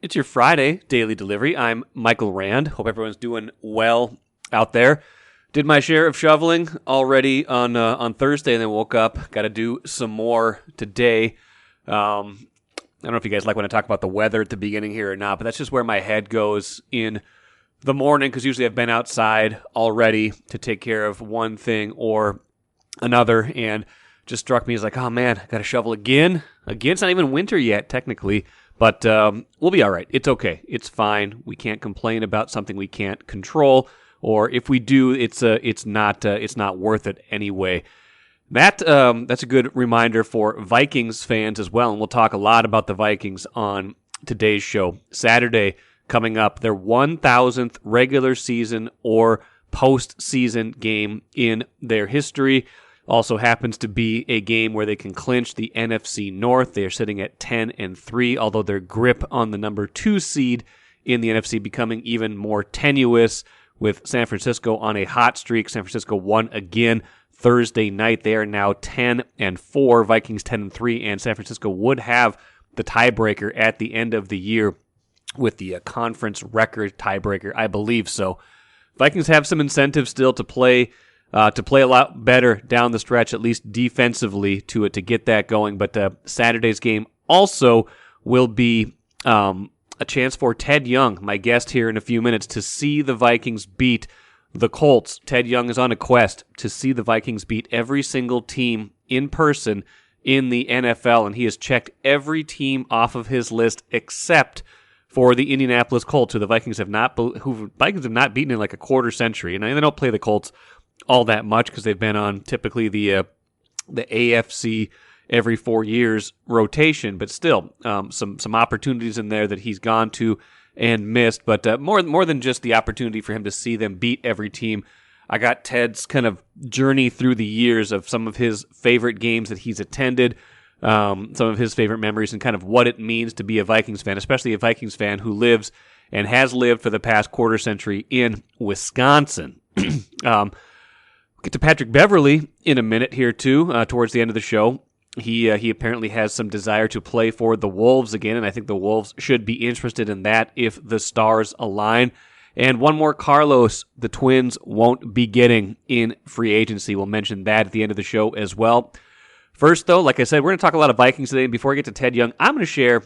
It's your Friday daily delivery. I'm Michael Rand. Hope everyone's doing well out there. Did my share of shoveling already on Thursday, and then woke up. Got to do some more today. I don't know if you guys like when I talk about the weather at the beginning here or not, but that's just where my head goes in the morning, because usually I've been outside already to take care of one thing or another, and just struck me as like, oh man, I got to shovel again. It's not even winter yet, technically. But we'll be all right. It's okay. It's fine. We can't complain about something we can't control, or if we do, it's not worth it anyway. That's a good reminder for Vikings fans as well, and we'll talk a lot about the Vikings on today's show. Saturday coming up, their 1,000th regular season or postseason game in their history. Also happens to be a game where they can clinch the NFC North. They are sitting at 10-3, although their grip on the number 2 seed in the NFC becoming even more tenuous, with San Francisco on a hot streak. San Francisco won again Thursday night. They are now 10-4, Vikings 10-3, and San Francisco would have the tiebreaker at the end of the year with the conference record tiebreaker, I believe so. Vikings have some incentive still to play a lot better down the stretch, at least defensively, to get that going. But Saturday's game also will be a chance for Ted Young, my guest here in a few minutes, to see the Vikings beat the Colts. Ted Young is on a quest to see the Vikings beat every single team in person in the NFL, and he has checked every team off of his list except for the Indianapolis Colts, who the Vikings have not beaten in like a quarter century. And they don't play the Colts all that much because they've been on typically the AFC every 4 years rotation, but still some opportunities in there that he's gone to and missed. But more than just the opportunity for him to see them beat every team, I got Ted's kind of journey through the years of some of his favorite games that he's attended, some of his favorite memories, and kind of what it means to be a Vikings fan, especially a Vikings fan who lives and has lived for the past quarter century in Wisconsin. Get to Patrick Beverley in a minute here too, towards the end of the show. He apparently has some desire to play for the Wolves again, and I think the Wolves should be interested in that if the stars align. And one more Carlos the Twins won't be getting in free agency. We'll mention that at the end of the show as well. First, though, like I said, we're going to talk a lot of Vikings today. And before I get to Ted Young, I'm going to share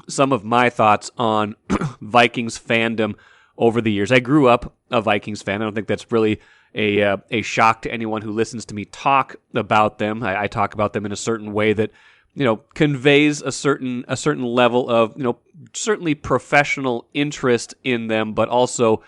some of my thoughts on Vikings fandom over the years. I grew up a Vikings fan. I don't think that's really a shock to anyone who listens to me talk about them. I talk about them in a certain way that, conveys a certain level of, certainly professional interest in them, but also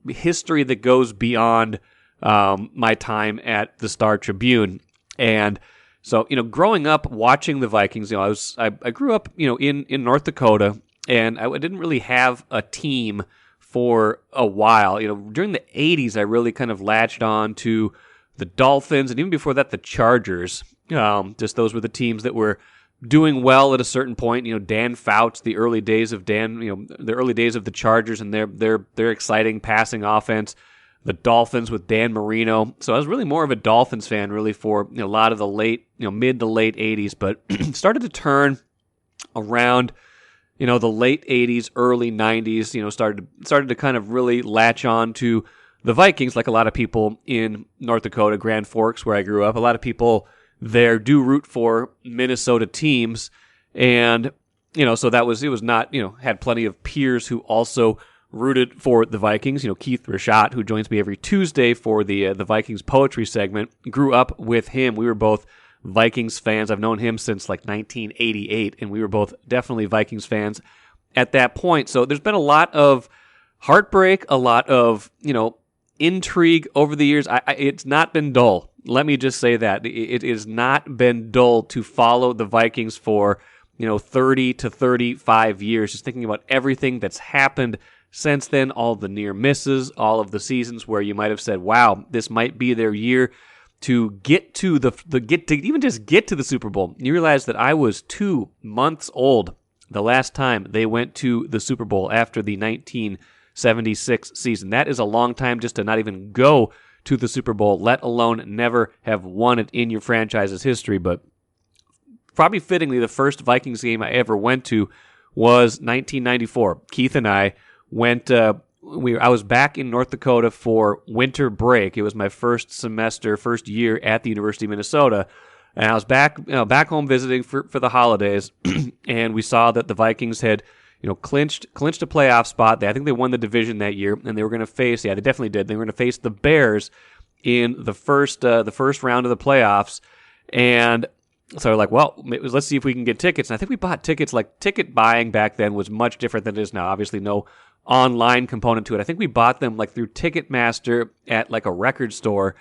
history that goes beyond my time at the Star Tribune. And so, growing up watching the Vikings, I grew up, in North Dakota, and I didn't really have a team for a while. During the 80s, I really kind of latched on to the Dolphins, and even before that, the Chargers. Just those were the teams that were doing well at a certain point. Dan Fouts, the early days of the early days of the Chargers, and their exciting passing offense. The Dolphins with Dan Marino. So I was really more of a Dolphins fan, really, for a lot of the mid to late 80s, but started to turn around. The late 80s, early 90s, started to kind of really latch on to the Vikings, like a lot of people in North Dakota, Grand Forks, where I grew up. A lot of people there do root for Minnesota teams, and so it was not, had plenty of peers who also rooted for the Vikings. Keith Rashat, who joins me every Tuesday for the Vikings poetry segment, grew up with him. We were both Vikings fans. I've known him since like 1988, and we were both definitely Vikings fans at that point. So there's been a lot of heartbreak, a lot of, intrigue over the years. It's not been dull. Let me just say that. It has not been dull to follow the Vikings for, 30 to 35 years, just thinking about everything that's happened since then, all the near misses, all of the seasons where you might have said, wow, this might be their year to get to even just get to the Super Bowl. You realize that I was 2 months old the last time they went to the Super Bowl after the 1976 season. That is a long time just to not even go to the Super Bowl, let alone never have won it in your franchise's history. But probably fittingly, the first Vikings game I ever went to was 1994. Keith and I went. I was back in North Dakota for winter break. It was my first year at the University of Minnesota, and I was back home visiting for the holidays, and we saw that the Vikings had clinched a playoff spot. I think they won the division that year, and they were going to face. Yeah, they definitely did. They were going to face the Bears in the first round of the playoffs, and so we're like, well, let's see if we can get tickets. And I think we bought tickets. Like, ticket buying back then was much different than it is now. Obviously, no online component to it. I think we bought them like through Ticketmaster at like a record store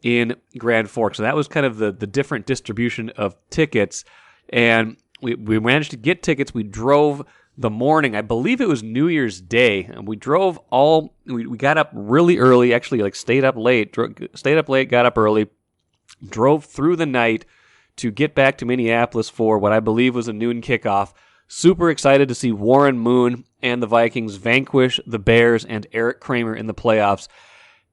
in Grand Forks. So that was kind of the different distribution of tickets. And we managed to get tickets. We drove the morning. I believe it was New Year's Day. And we drove we got up really early, actually, like stayed up late, got up early, drove through the night to get back to Minneapolis for what I believe was a noon kickoff. Super excited to see Warren Moon and the Vikings vanquish the Bears and Eric Kramer in the playoffs.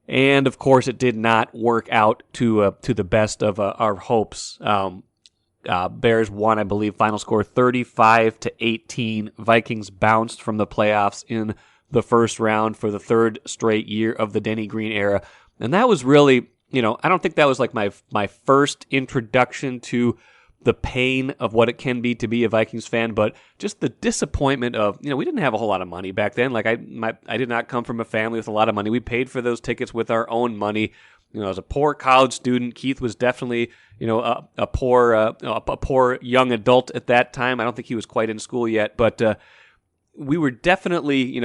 And, of course, it did not work out to the best of our hopes. Bears won, I believe, final score 35-18. Vikings bounced from the playoffs in the first round for the third straight year of the Denny Green era. And that was really, I don't think that was like my first introduction to the pain of what it can be to be a Vikings fan, but just the disappointment of, we didn't have a whole lot of money back then. Like I did not come from a family with a lot of money. We paid for those tickets with our own money. As a poor college student, Keith was definitely, a poor young adult at that time. I don't think he was quite in school yet, but we were definitely,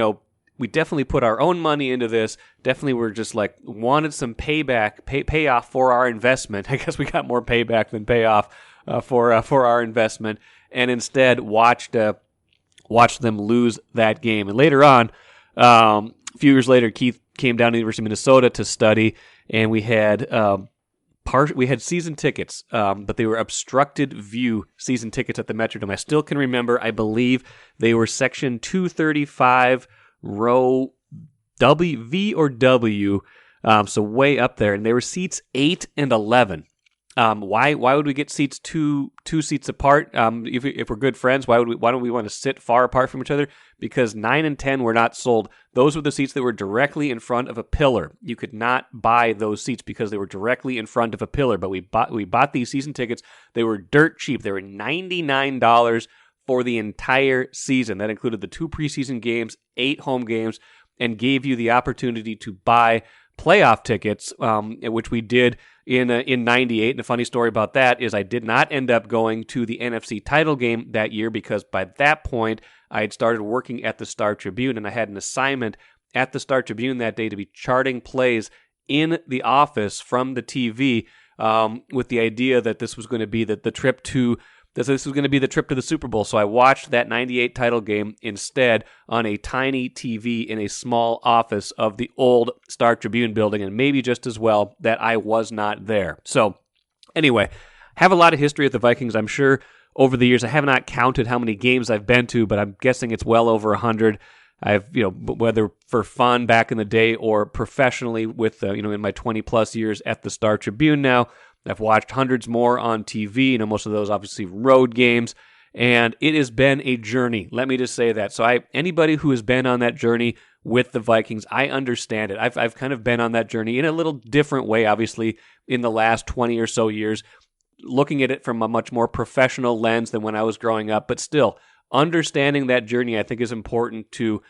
we definitely put our own money into this. Definitely were just like wanted some payoff for our investment. I guess we got more payback than payoff for our investment, and instead watched them lose that game. And later on, a few years later, Keith came down to the University of Minnesota to study, and we had season tickets, but they were obstructed view season tickets at the Metrodome. I still can remember. I believe they were section 235. Row V or W, so way up there, and they were seats 8 and 11. Why would we get seats two seats apart? If we're good friends, why don't we want to sit far apart from each other? Because 9 and 10 were not sold. Those were the seats that were directly in front of a pillar. You could not buy those seats because they were directly in front of a pillar. But we bought these season tickets. They were dirt cheap. They were $99 for the entire season. That included the 2 preseason games, 8 home games, and gave you the opportunity to buy playoff tickets, which we did in 98. And the funny story about that is I did not end up going to the NFC title game that year because by that point I had started working at the Star Tribune, and I had an assignment at the Star Tribune that day to be charting plays in the office from the TV, with the idea that this was going to be the trip to the Super Bowl. So I watched that 98 title game instead on a tiny TV in a small office of the old Star Tribune building, and maybe just as well that I was not there. So anyway, have a lot of history with the Vikings. I'm sure over the years, I have not counted how many games I've been to, but I'm guessing it's well over 100. I've, whether for fun back in the day or professionally with, in my 20 plus years at the Star Tribune now, I've watched hundreds more on TV, most of those obviously road games, and it has been a journey. Let me just say that. So anybody who has been on that journey with the Vikings, I understand it. I've kind of been on that journey in a little different way, obviously, in the last 20 or so years, looking at it from a much more professional lens than when I was growing up, but still, understanding that journey, I think, is important to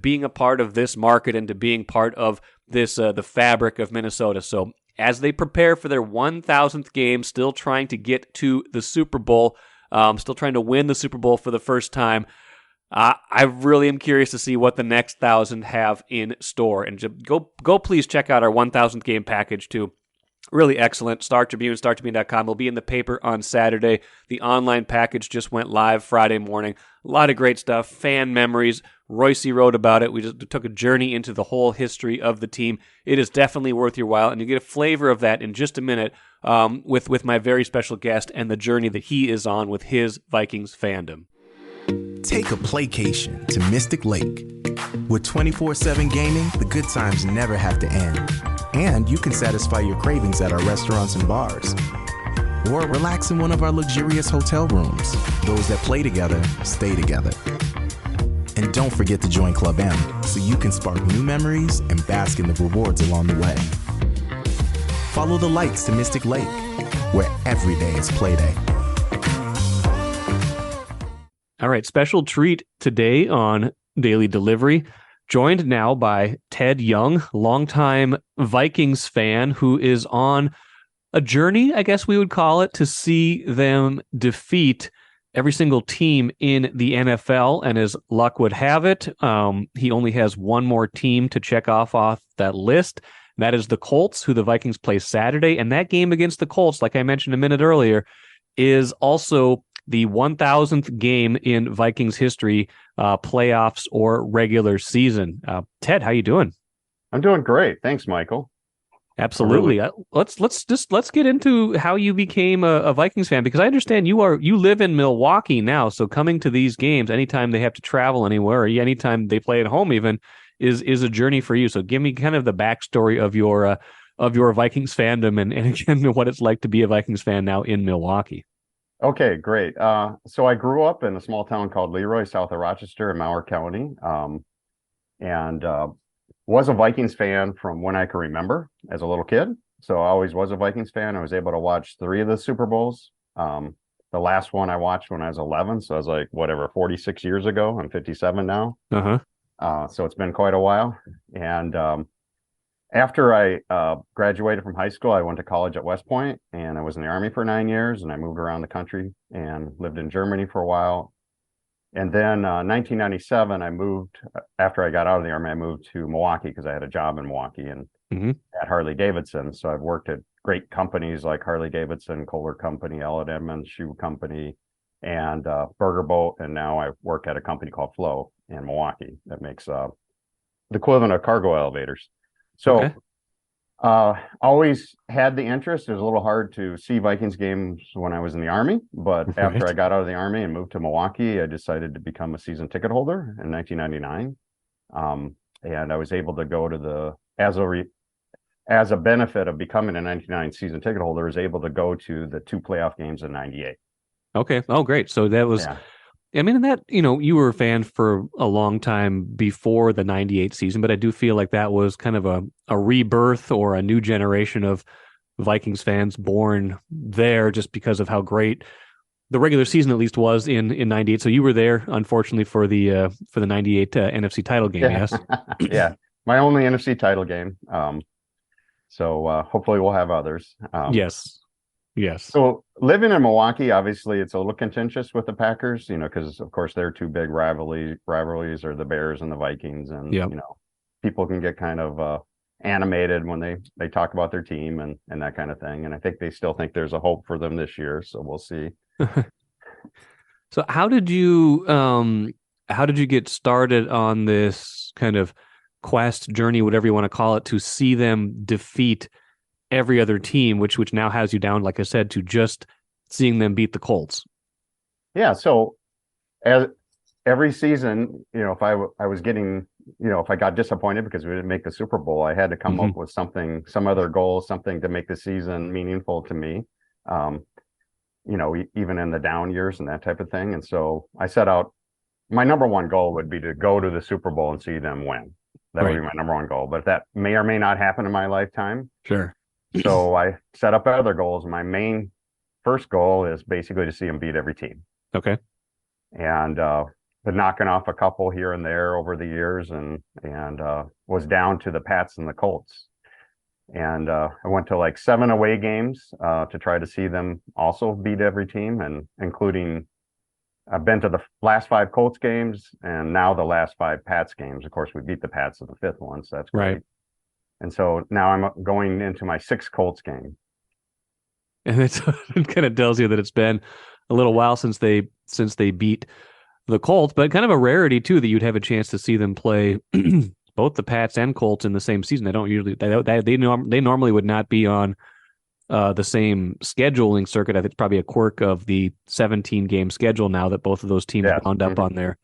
being a part of this market and to being part of this the fabric of Minnesota. So as they prepare for their 1,000th game, still trying to get to the Super Bowl, still trying to win the Super Bowl for the first time, I really am curious to see what the next 1,000 have in store. And just go please check out our 1,000th game package too. Really excellent. Star Tribune, StarTribune.com will be in the paper on Saturday. The online package just went live Friday morning. A lot of great stuff, fan memories. Royce wrote about it. We just took a journey into the whole history of the team. It is definitely worth your while, and you get a flavor of that in just a minute with my very special guest and the journey that he is on with his Vikings fandom. Take a playcation to Mystic Lake. With 24/7 gaming, the good times never have to end. And you can satisfy your cravings at our restaurants and bars. Or relax in one of our luxurious hotel rooms. Those that play together, stay together. And don't forget to join Club M so you can spark new memories and bask in the rewards along the way. Follow the lights to Mystic Lake, where every day is play day. All right, special treat today on Daily Delivery. Joined now by Ted Young, longtime Vikings fan, who is on a journey, I guess we would call it, to see them defeat every single team in the NFL. And as luck would have it, he only has one more team to check off that list. That is the Colts, who the Vikings play Saturday. And that game against the Colts, like I mentioned a minute earlier, is also the 1,000th game in Vikings history, playoffs or regular season. Ted, how you doing? I'm doing great. Thanks, Michael. Absolutely. Let's get into how you became a Vikings fan, because I understand you live in Milwaukee now. So coming to these games, anytime they have to travel anywhere, or anytime they play at home, even is a journey for you. So give me kind of the backstory of your Vikings fandom and again what it's like to be a Vikings fan now in Milwaukee. Okay, great. So I grew up in a small town called Leroy, south of Rochester in Mower County, and was a Vikings fan from when I can remember as a little kid. So I always was a Vikings fan. I was able to watch 3 of the Super Bowls. The last one I watched when I was 11, so I was like, 46 years ago. I'm 57 now. So it's been quite a while. And after I graduated from high school, I went to college at West Point, and I was in the Army for 9 years, and I moved around the country and lived in Germany for a while. And then 1997, I moved, after I got out of the Army, I moved to Milwaukee because I had a job in Milwaukee and at Harley Davidson. So I've worked at great companies like Harley Davidson, Kohler Company, Ellen Edmonds Shoe Company, and Burger Boat. And now I work at a company called Flow in Milwaukee that makes the equivalent of cargo elevators. So always had the interest. It was a little hard to see Vikings games when I was in the Army, but after I got out of the Army and moved to Milwaukee, I decided to become a season ticket holder in 1999. And I was able to go to as a benefit of becoming a 99 season ticket holder, I was able to go to the 2 playoff games in 98. Okay. Oh, great. So that was... Yeah. I mean, that, you were a fan for a long time before the 98 season, but I do feel like that was kind of a rebirth or a new generation of Vikings fans born there just because of how great the regular season at least was in 98. So you were there, unfortunately, for the 98 NFC title game, yes? Yeah, my only NFC title game. So hopefully we'll have others. Yes. So living in Milwaukee, obviously, it's a little contentious with the Packers, because of course their 2 big rivalries are the Bears and the Vikings, and people can get kind of animated when they talk about their team and that kind of thing. And I think they still think there's a hope for them this year, so we'll see. So how did you get started on this kind of quest, journey, whatever you want to call it, to see them defeat every other team, which now has you down, like I said, to just seeing them beat the Colts? Yeah. So as every season, if I was getting, if I got disappointed because we didn't make the Super Bowl, I had to come up with some other goal, something to make the season meaningful to me, even in the down years and that type of thing. And so I set out, my number one goal would be to go to the Super Bowl and see them win. That would be my number one goal, but that may or may not happen in my lifetime. Sure. So I set up other goals. My main first goal is basically to see them beat every team. Okay. And been knocking off a couple here and there over the years, and was down to the Pats and the Colts. And I went to like 7 away games to try to see them also beat every team, and including I've been to the last 5 Colts games and now the last 5 Pats games. Of course, we beat the Pats in the 5th one, so that's great. Right. And so now I'm going into my 6th Colts game. And it kind of tells you that it's been a little while since they beat the Colts, but kind of a rarity too that you'd have a chance to see them play both the Pats and Colts in the same season. They don't usually they normally would not be on the same scheduling circuit. I think it's probably a quirk of the 17 game schedule now that both of those teams wound up on their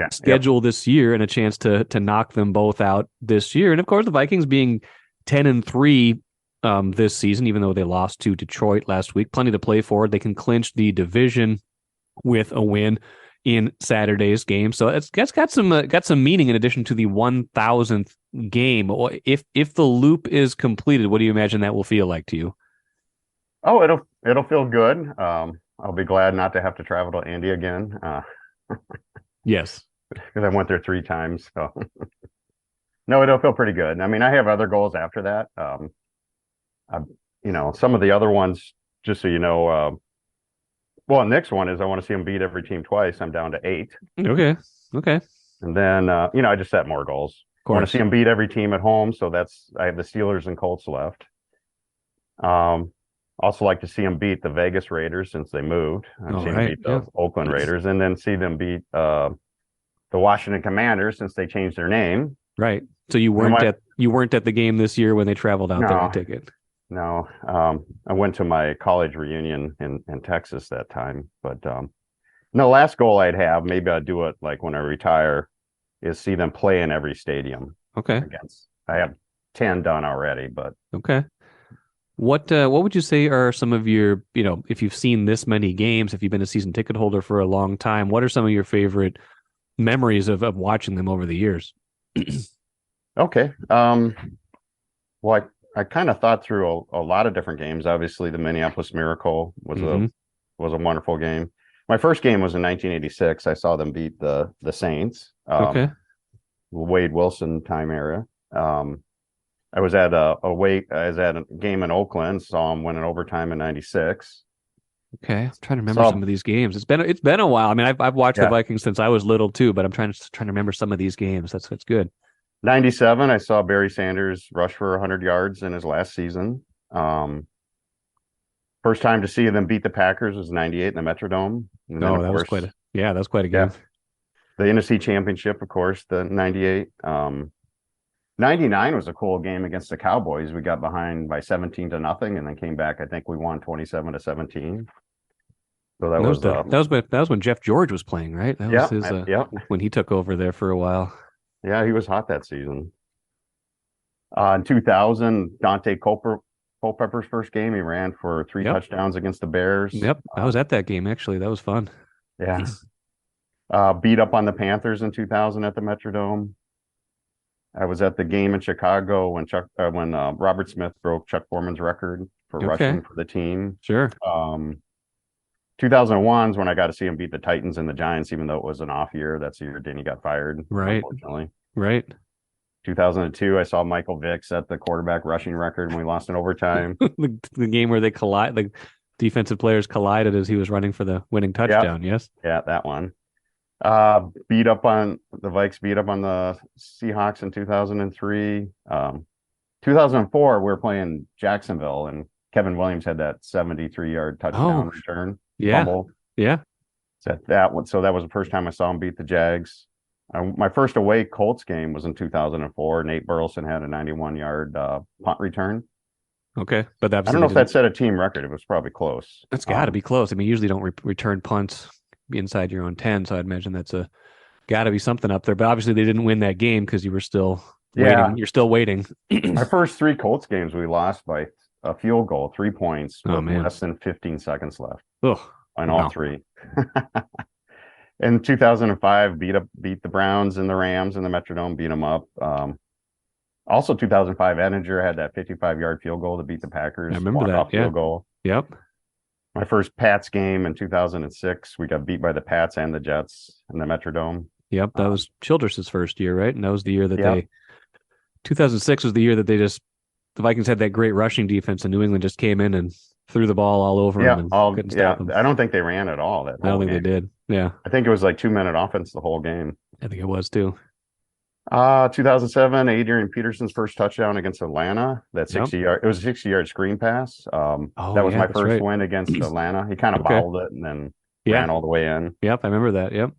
schedule this year, and a chance to knock them both out this year. And of course, the Vikings being 10-3 this season, even though they lost to Detroit last week, plenty to play for. They can clinch the division with a win in Saturday's game. So that's got some meaning in addition to the 1,000th game. If the loop is completed, what do you imagine that will feel like to you? Oh, it'll feel good. I'll be glad not to have to travel to Indy again. Yes. Because I went there 3 times. So no, it'll feel pretty good. I mean, I have other goals after that. Some of the other ones, just so you know, well, next one is I want to see them beat every team twice. I'm down to 8. Okay. And then, I just set more goals. I want to see them beat every team at home. So I have the Steelers and Colts left. Also like to see them beat the Vegas Raiders since they moved. I've seen them beat the Oakland Raiders, and then see them beat the Washington Commanders since they changed their name. Right. So you weren't at the game this year when they traveled out there, I take it. No. I went to my college reunion in Texas that time. But no, last goal I'd have, maybe I'd do it like when I retire, is see them play in every stadium. Okay. I have 10 done already, but okay. What would you say are some of your, if you've seen this many games, if you've been a season ticket holder for a long time, what are some of your favorite memories of watching them over the years? Okay. Well, I kind of thought through a lot of different games. Obviously, the Minneapolis Miracle was a wonderful game. My first game was in 1986. I saw them beat the Saints. Okay. Wade Wilson time era. I was at a game in Oakland, saw them win in overtime in 96. Okay, I'm trying to remember some of these games. It's been a while. I mean, I've watched the Vikings since I was little too, but I'm trying to remember some of these games. That's good. 97, I saw Barry Sanders rush for 100 yards in his last season. First time to see them beat the Packers was 98 in the Metrodome. That was quite a game. The NFC Championship, of course, the 98. 99 was a cool game against the Cowboys. We got behind by 17-0 and then came back. I think we won 27-17. So that was when Jeff George was playing, right? That was his when he took over there for a while. Yeah, he was hot that season. In 2000, Dante Culpepper's first game, he ran for 3 touchdowns against the Bears. Yep, I was at that game actually. That was fun. Yeah. Beat up on the Panthers in 2000 at the Metrodome. I was at the game in Chicago when Robert Smith broke Chuck Foreman's record for rushing for the team. Sure. 2001 is when I got to see him beat the Titans and the Giants, even though it was an off year. That's the year Denny got fired, unfortunately. Right. 2002, I saw Michael Vick set the quarterback rushing record when we lost in overtime. the game where the defensive players collided as he was running for the winning touchdown, yes? Yeah, that one. The Vikes beat up on the Seahawks in 2003. 2004, we were playing Jacksonville, and Kevin Williams had that 73-yard touchdown return. Yeah. Fumble. Yeah. So that was the first time I saw him beat the Jags. My first away Colts game was in 2004. Nate Burleson had a 91-yard punt return. Okay, but I don't know if that set a team record. It was probably close. It's got to be close. I mean, usually don't return punts inside your own 10, so I'd imagine that's got to be something up there. But obviously, they didn't win that game because you were still waiting. You're still waiting. My first 3 Colts games, we lost by a field goal, 3 points, with less than 15 seconds left. On all 3. In 2005, beat the Browns and the Rams in the Metrodome, beat them up. Also, 2005, Ettinger had that 55-yard field goal to beat the Packers. I remember that. Field goal. Yep. My first Pats game in 2006, we got beat by the Pats and the Jets in the Metrodome. Yep, that was Childress's first year, right? And that was the year that 2006 was the year that the Vikings had that great rushing defense, and New England just came in and threw the ball all over them and couldn't stop them. I don't think they ran at all. I don't think they did. Yeah. I think it was like 2-minute offense the whole game. I think it was too. 2007, Adrian Peterson's first touchdown against Atlanta. That 60-yard. It was a 60-yard screen pass. That was my first win against Atlanta. He kind of bobbled it and then ran all the way in. Yep, I remember that. Yep.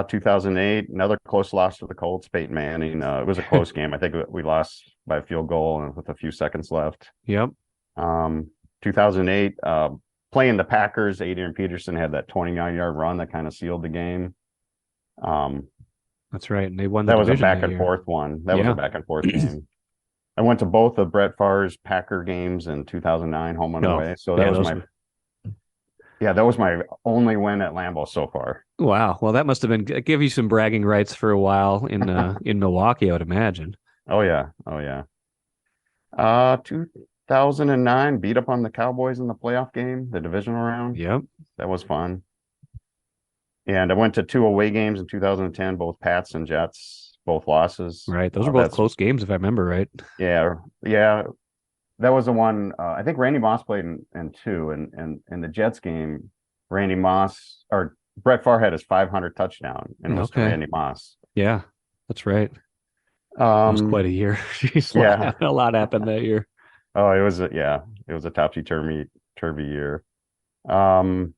2008, another close loss to the Colts. Peyton Manning. It was a close game. I think we lost by a field goal and with a few seconds left. Yep. 2008, playing the Packers, Adrian Peterson had that 29-yard run that kind of sealed the game. That's right, and they won. That was a back and forth one. That was a back and forth game. I went to both of Brett Favre's Packer games in 2009, home and away. So that was Yeah, that was my only win at Lambeau so far. Wow. Well, that must have been give you some bragging rights for a while in Milwaukee, I would imagine. Oh yeah, oh yeah. 2009 beat up on the Cowboys in the playoff game, the divisional round. Yep. That was fun. And I went to two away games in 2010, both Pats and Jets, both losses. Right. Those are both That's close games, if I remember right. yeah, yeah. That was the one. I think Randy Moss played in two, and in the Jets game, Randy Moss or Brett Favre had his 500 touchdown, and it was to Okay. Randy Moss. Yeah, that's right. It was quite Um, a year. Jeez, yeah. a lot happened that year. Oh, it was a topsy turvy year. Um,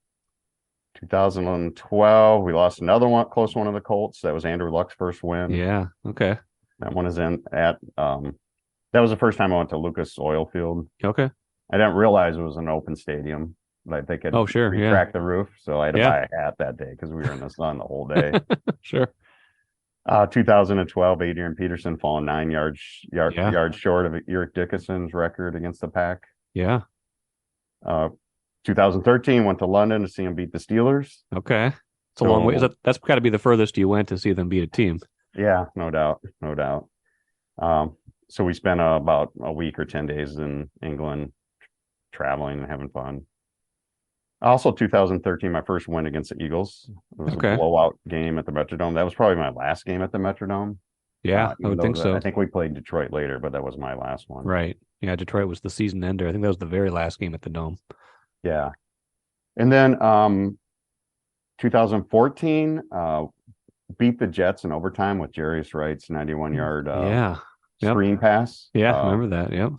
2012, we lost another one, close one of the Colts. That was Andrew Luck's first win. Yeah. Okay. That one is in at that was the first time I went to Lucas Oil Field. Okay. I didn't realize it was an open stadium. Like they could Oh, sure. Yeah. retract the roof, so I had to Yeah. buy a hat that day because we were in the sun the whole day. Sure. 2012, Adrian Peterson falling 9 yards Yeah. yards short of Eric Dickerson's record against the Pack. Yeah. 2013, went to London to see him beat the Steelers. Okay. It's a long way. That's got to be the furthest you went to see them beat a team. Yeah, no doubt, no doubt. So we spent about a week or 10 days in England traveling and having fun. Also, 2013, my first win against the Eagles. It was Okay. a blowout game at the Metrodome. That was probably my last game at the Metrodome. Yeah, I would think so. I think we played Detroit later, but that was my last one. Right. Yeah, Detroit was the season ender. I think that was the very last game at the Dome. Yeah. And then 2014, beat the Jets in overtime with Jarius Wright's 91-yard Yeah. Yep. screen pass. Yeah, I remember that. Yep.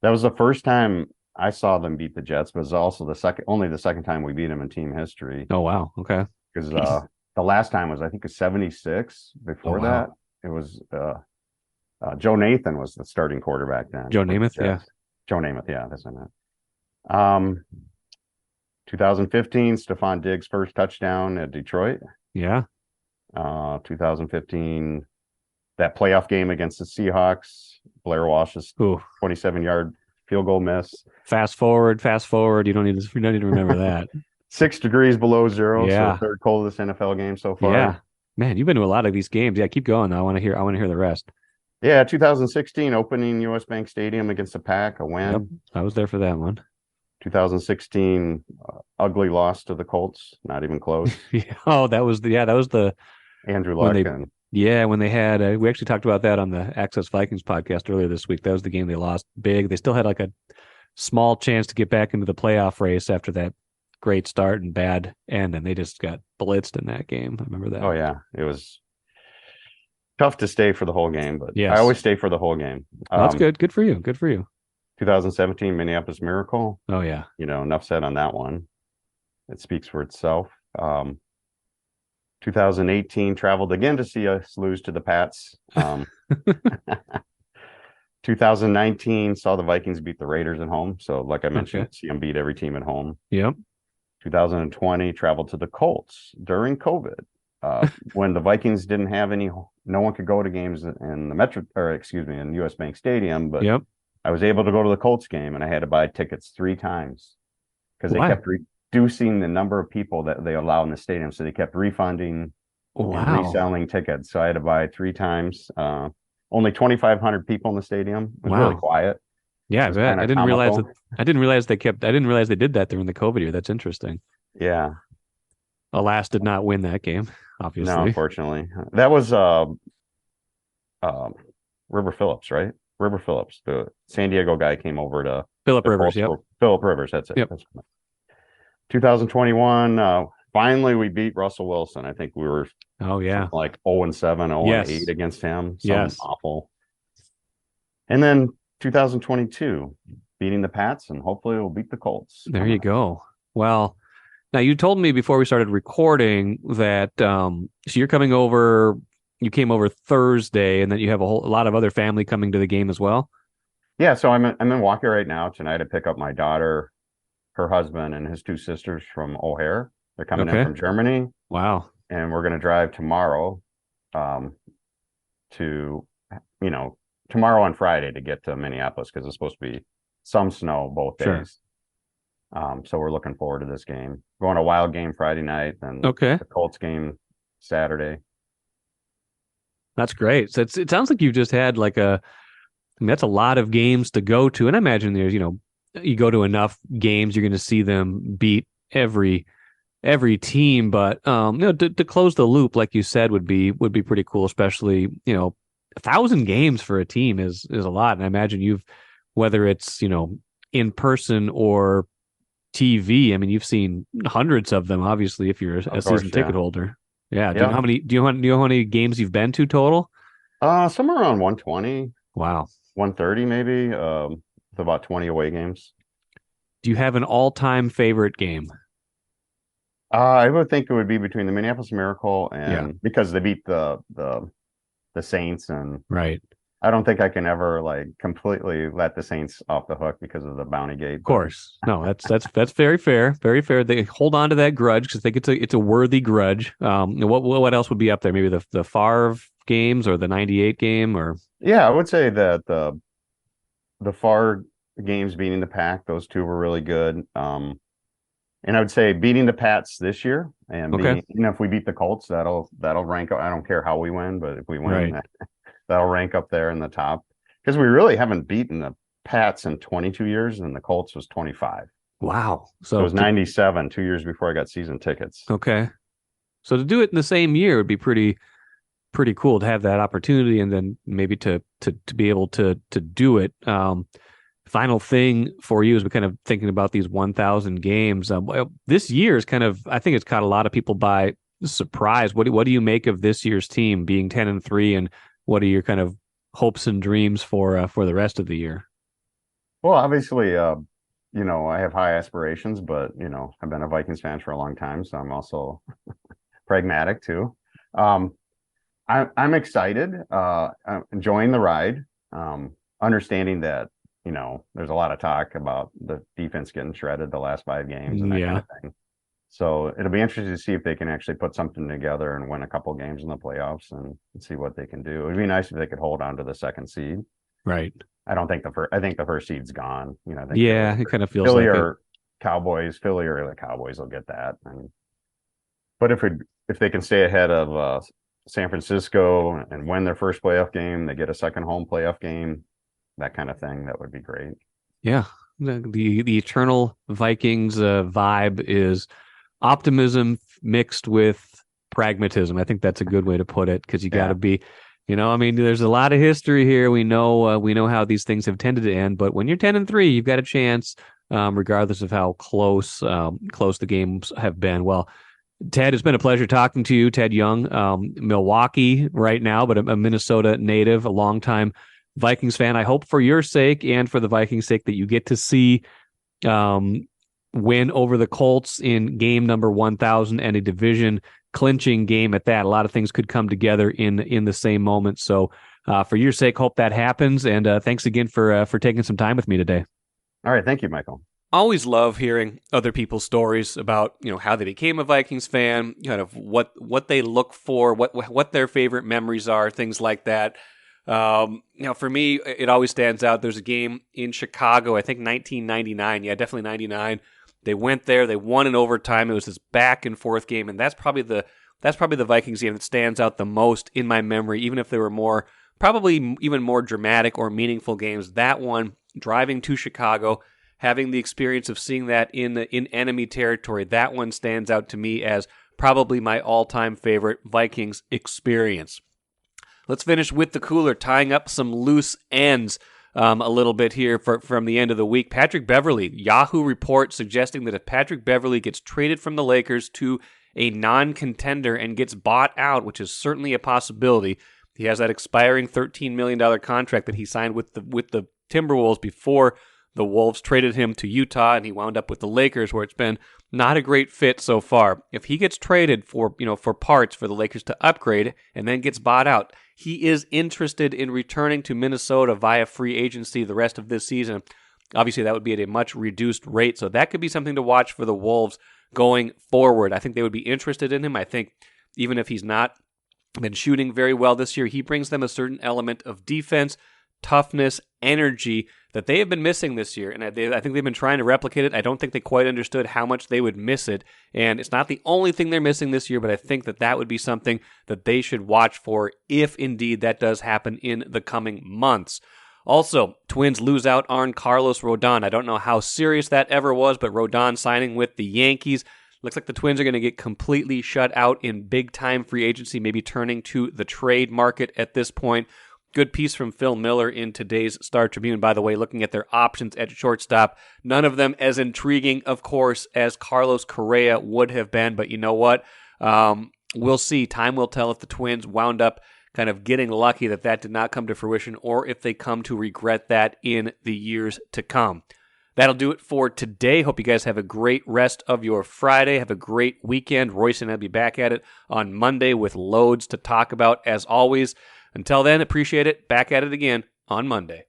That was the first time I saw them beat the Jets, but it was also only the second time we beat them in team history. Oh, wow. Okay. Because the last time was, I think, a 76. Before that, it was Joe Nathan was the starting quarterback then. Joe Namath, yeah. Joe Namath, yeah, that's what I meant. 2015, Stephon Diggs' first touchdown at Detroit. Yeah. 2015, that playoff game against the Seahawks, Blair Walsh's 27-yard field goal miss. Fast forward. You don't need to remember that. 6 degrees below zero. Yeah. So third coldest NFL game so far. Yeah. Man, you've been to a lot of these games. Yeah, keep going. I want to hear the rest. Yeah, 2016 opening US Bank Stadium against the Pack, a win. Yep, I was there for that one. 2016 ugly loss to the Colts, not even close. Oh, that was the Andrew Luck when they had we actually talked about that on the Access Vikings podcast earlier this week. That was the game they lost big. They still had like a small chance to get back into the playoff race after that great start and bad end, and they just got blitzed in that game. I remember that. Oh yeah, it was tough to stay for the whole game, but yes. I always stay for the whole game. That's good. Good for you. 2017 Minneapolis Miracle. Oh yeah. Enough said on that one. It speaks for itself. 2018 traveled again to see us lose to the Pats. 2019 saw the Vikings beat the Raiders at home. So like I mentioned, see them beat every team at home. Yep. 2020 traveled to the Colts during COVID. When the Vikings didn't have no one could go to games in in US Bank Stadium, but yep. I was able to go to the Colts game and I had to buy tickets 3 times because they kept reducing the number of people that they allow in the stadium. So they kept refunding and reselling tickets. So I had to buy 3 times. Only 2,500 people in the stadium. It was really quiet. Yeah, I bet. I didn't realize they did that during the COVID year. That's interesting. Yeah. Alas, did not win that game, obviously. No, unfortunately. That was River Phillips, right? River Phillips, the San Diego guy, came over to Philip Rivers. Yep. Philip Rivers. That's it. Yep. 2021. Finally, we beat Russell Wilson. I think we were like 0-7, 0-8 against him. Something awful. And then 2022, beating the Pats, and hopefully we'll beat the Colts. There you go. Well, now you told me before we started recording that so you're coming over. You came over Thursday, and then you have a lot of other family coming to the game as well. Yeah, so I'm in Milwaukee right now. Tonight I pick up my daughter, her husband, and his 2 sisters from O'Hare. They're coming in from Germany. Wow. And we're going to drive tomorrow tomorrow on Friday to get to Minneapolis because it's supposed to be some snow both days. So we're looking forward to this game. Going to Wild game Friday night, and Okay. the Colts game Saturday. That's great. So it sounds like you've just had that's a lot of games to go to. And I imagine you go to enough games, you're going to see them beat every team. But to close the loop, like you said, would be pretty cool. Especially 1,000 games for a team is a lot. And I imagine whether it's in person or TV. I mean, you've seen hundreds of them. Obviously, if you're a season ticket holder. Yeah. Do you know how many games you've been to total? Somewhere around 120. Wow. 130 maybe. With about 20 away games. Do you have an all-time favorite game? I would think it would be between the Minneapolis Miracle and because they beat the Saints, and right. I don't think I can ever completely let the Saints off the hook because of the bounty gate. Of course, no, that's very fair, very fair. They hold on to that grudge because they think it's a worthy grudge. What else would be up there? Maybe the Favre games or the '98 game, or I would say that the Favre games beating the Pack, those two were really good. And I would say beating the Pats this year, and if we beat the Colts, that'll rank up. I don't care how we win, but if we win, that'll rank up there in the top, because we really haven't beaten the Pats in 22 years, and the Colts was 25. Wow. So it was 97, 2 years before I got season tickets. Okay. So to do it in the same year would be pretty cool to have that opportunity, and then maybe to be able to do it. Final thing for you, as we're kind of thinking about these 1,000 games. This year is I think it's caught a lot of people by surprise. What do you make of this year's team being 10-3, and what are your kind of hopes and dreams for the rest of the year? Well, obviously, I have high aspirations, but I've been a Vikings fan for a long time, so I'm also pragmatic too. I'm excited, I'm enjoying the ride, understanding that there's a lot of talk about the defense getting shredded the last 5 games and that kind of thing. So it'll be interesting to see if they can actually put something together and win a couple games in the playoffs and see what they can do. It'd be nice if they could hold on to the second seed. Right. I don't think I think the first seed's gone. I think it kind of feels Philly like or Cowboys. Philly or the Cowboys will get that. But if they can stay ahead of San Francisco and win their first playoff game, they get a second home playoff game, that kind of thing, that would be great. Yeah. The eternal Vikings vibe is optimism mixed with pragmatism. I think that's a good way to put it, because you got to be, there's a lot of history here. We know how these things have tended to end, but when you're 10-3, you've got a chance, regardless of how close the games have been. Well, Ted, it's been a pleasure talking to you. Ted Young, Milwaukee right now, but a Minnesota native, a longtime Vikings fan. I hope for your sake and for the Vikings' sake that you get to see win over the Colts in game number 1,000, and a division clinching game at that. A lot of things could come together in the same moment. So for your sake, hope that happens. And thanks again for taking some time with me today. All right. Thank you, Michael. Always love hearing other people's stories about, how they became a Vikings fan, kind of what they look for, what their favorite memories are, things like that. For me, it always stands out. There's a game in Chicago, I think 1999. Yeah, definitely 99. They went there, they won in overtime. It was this back and forth game, and that's probably the Vikings game that stands out the most in my memory, even if there were probably even more dramatic or meaningful games. That one, driving to Chicago, having the experience of seeing that in enemy territory, that one stands out to me as probably my all-time favorite Vikings experience. Let's finish with the cooler, tying up some loose ends a little bit here from the end of the week. Patrick Beverley, Yahoo report suggesting that if Patrick Beverley gets traded from the Lakers to a non-contender and gets bought out, which is certainly a possibility, he has that expiring $13 million contract that he signed with the Timberwolves before the Wolves traded him to Utah, and he wound up with the Lakers, where it's been not a great fit so far. If he gets traded for parts for the Lakers to upgrade and then gets bought out, he is interested in returning to Minnesota via free agency the rest of this season. Obviously, that would be at a much reduced rate, so that could be something to watch for the Wolves going forward. I think they would be interested in him. I think even if he's not been shooting very well this year, he brings them a certain element of defense, toughness, energy that they have been missing this year, and I think they've been trying to replicate it. I don't think they quite understood how much they would miss it, and it's not the only thing they're missing this year, but I think that would be something that they should watch for if indeed that does happen in the coming months. Also, Twins lose out on Carlos Rodon. I don't know how serious that ever was, but Rodon signing with the Yankees. Looks like the Twins are going to get completely shut out in big-time free agency, maybe turning to the trade market at this point. Good piece from Phil Miller in today's Star Tribune, by the way, looking at their options at shortstop. None of them as intriguing, of course, as Carlos Correa would have been, but you know what? We'll see. Time will tell if the Twins wound up kind of getting lucky that did not come to fruition, or if they come to regret that in the years to come. That'll do it for today. Hope you guys have a great rest of your Friday. Have a great weekend. Royce and I'll be back at it on Monday with loads to talk about, as always. Until then, appreciate it. Back at it again on Monday.